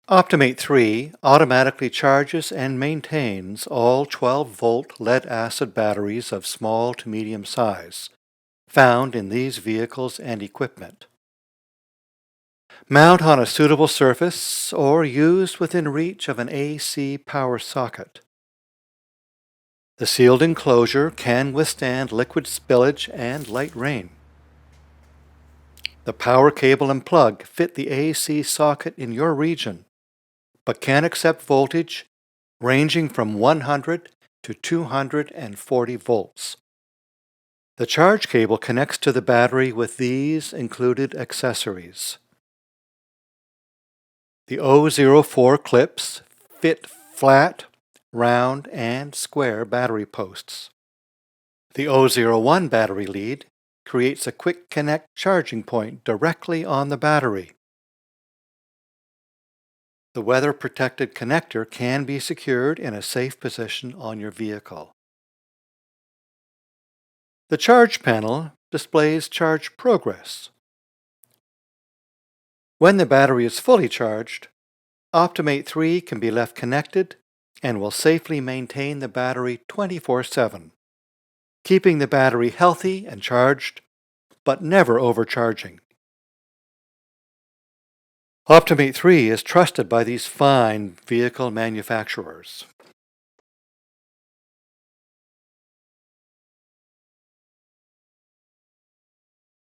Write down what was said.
Optimate 3 automatically charges and maintains all 12-volt lead-acid batteries of small to medium size found in these vehicles and equipment. Mount on a suitable surface or used within reach of an AC power socket. The sealed enclosure can withstand liquid spillage and light rain. The power cable and plug fit the AC socket in your region, but can accept voltage ranging from 100 to 240 volts. The charge cable connects to the battery with these included accessories. The O04 clips fit flat, round, and square battery posts. The O01 battery lead creates a quick connect charging point directly on the battery. The weather-protected connector can be secured in a safe position on your vehicle. The charge panel displays charge progress. When the battery is fully charged, Optimate 3 can be left connected and will safely maintain the battery 24/7, keeping the battery healthy and charged, but never overcharging. Optimate 3 is trusted by these fine vehicle manufacturers.